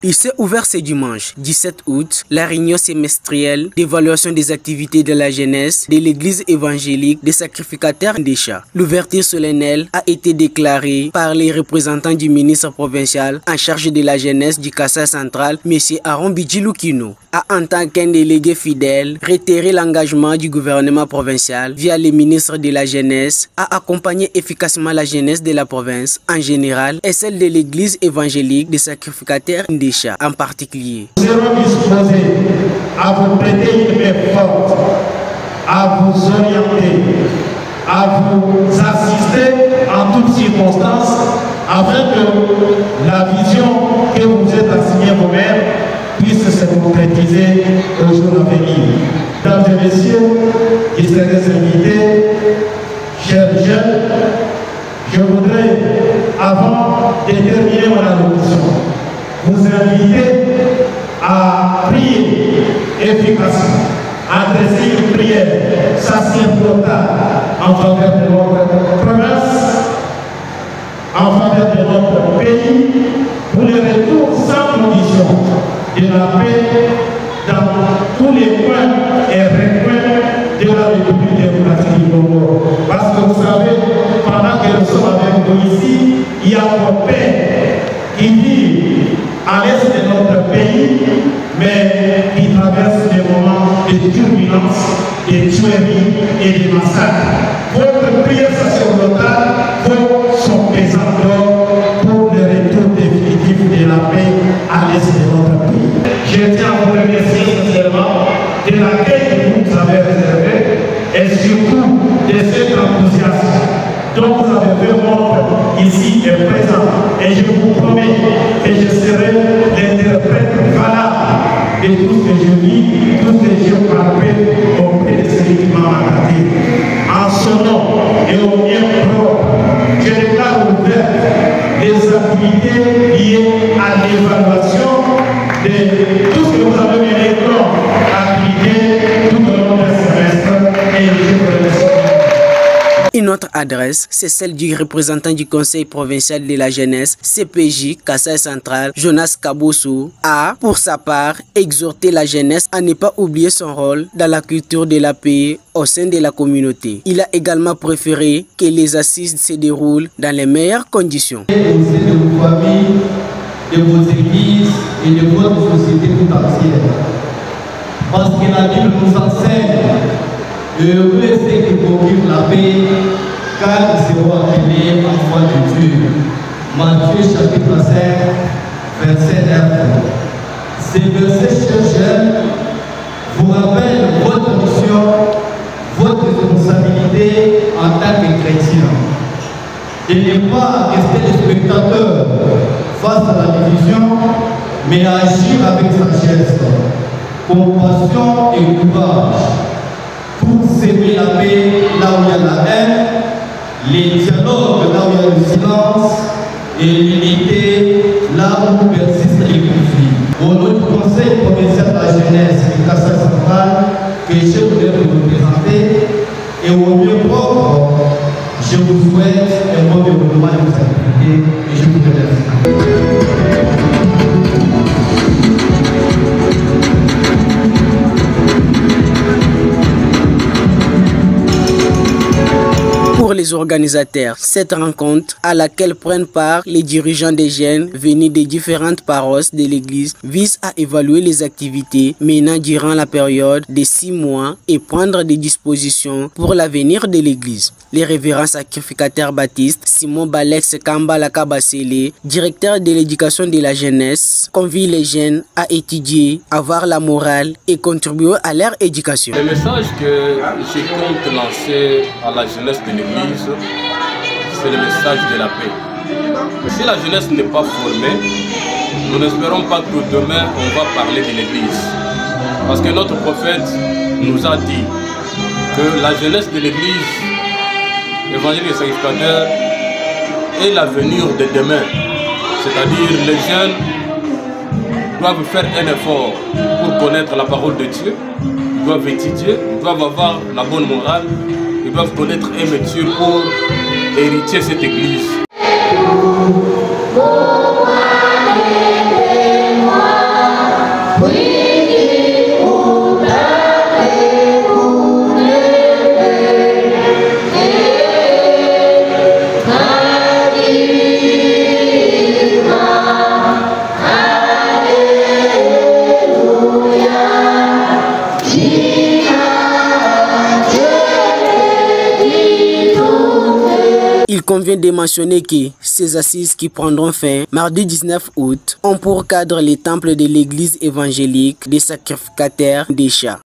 Il s'est ouvert ce dimanche 17 août la réunion semestrielle d'évaluation des activités de la jeunesse de l'église évangélique des sacrificataires des chats. L'ouverture solennelle a été déclarée par les représentants du ministre provincial en charge de la jeunesse du Kasaï central, M. Aaron Bidjiloukino, a en tant qu'un délégué fidèle réitéré l'engagement du gouvernement provincial via le ministre de la jeunesse à accompagner efficacement la jeunesse de la province en général et celle de l'église évangélique des sacrificataires des chats en particulier. Nous serons disposés à vous prêter une main forte, à vous orienter, à vous assister en toutes circonstances afin que la vision que vous êtes assignée vous-même puisse se concrétiser au jour à venir. Mesdames et messieurs, distingués invités, chers jeunes, je voudrais, avant de terminer mon allocution, vous inviter à prier efficacement, à adresser une prière sacerdotale en faveur de notre province, en faveur de notre pays, pour le retour sans condition de la paix dans tous les coins et recoins de la République démocratique du Congo. Parce que vous savez, pendant que nous sommes avec vous ici, il y a un père qui vit à l'est de notre pays, mais qui traverse des moments de turbulence, de tueries et de massacres. Votre prière sacerdotale vaut son pesant d'or pour le retour définitif de la paix à l'est de notre pays. Je tiens à vous remercier sincèrement de l'accueil que vous nous avez réservé et surtout de cet enthousiasme dont vous avez fait montre ici et présent. Et je vous promets que je serai l'interprète valable de tout ce que je vis, tout ce que j'ai parlé auprès de celui qui m'a mandaté. En son nom et au mien propre, je déclare ouverte les activités liées à l'évaluation de tout ce que vous avez mené comme activité tout au long du semestre. Et je vous remercie. Une autre adresse, c'est celle du représentant du Conseil provincial de la jeunesse, CPJ Kasaï central, Jonas Kabosu, a, pour sa part, exhorté la jeunesse à ne pas oublier son rôle dans la culture de la paix au sein de la communauté. Il a également préféré que les assises se déroulent dans les meilleures conditions. Au sein de vos familles, de vos églises et de votre société tout entière. Parce que la Bible nous enseigne heureux ceux qui procurent la paix, car ils seront appelés enfants de Dieu. Matthieu chapitre 5, verset 9. Ces versets, chers jeunes, vous rappellent votre mission, votre responsabilité en tant que chrétien. Et ne pas rester des spectateurs face à la division, mais agir avec sagesse, compassion et courage. Pour s'aimer la paix là où il y a la haine, les dialogues là où il y a le silence et l'unité là où persistent les conflits. Au nom du Conseil provincial de la jeunesse du Kasaï central, que je voudrais vous présenter, et au mieux propre, je vous souhaite un bon développement de vos activités et je vous remercie. Pour les organisateurs, cette rencontre à laquelle prennent part les dirigeants des jeunes venus des différentes paroisses de l'église vise à évaluer les activités menant durant la période de 6 mois et prendre des dispositions pour l'avenir de l'église. Les révérends sacrificataires baptistes Simon Balex Kambala Kabasele, directeur de l'éducation de la jeunesse, convie les jeunes à étudier, avoir la morale et contribuer à leur éducation. Le message que je compte lancer à la jeunesse de l'église, c'est le message de la paix. Si la jeunesse n'est pas formée, nous n'espérons pas que demain on va parler de l'église. Parce que notre prophète nous a dit que la jeunesse de l'église évangélique des sacrificateurs est l'avenir de demain. C'est-à-dire les jeunes doivent faire un effort pour connaître la parole de Dieu, ils doivent étudier, ils doivent avoir la bonne morale, ils doivent connaître un métier pour hériter cette église. Pour moi, il convient de mentionner que ces assises qui prendront fin mardi 19 août ont pour cadre les temples de l'église évangélique des sacrificataires des chats.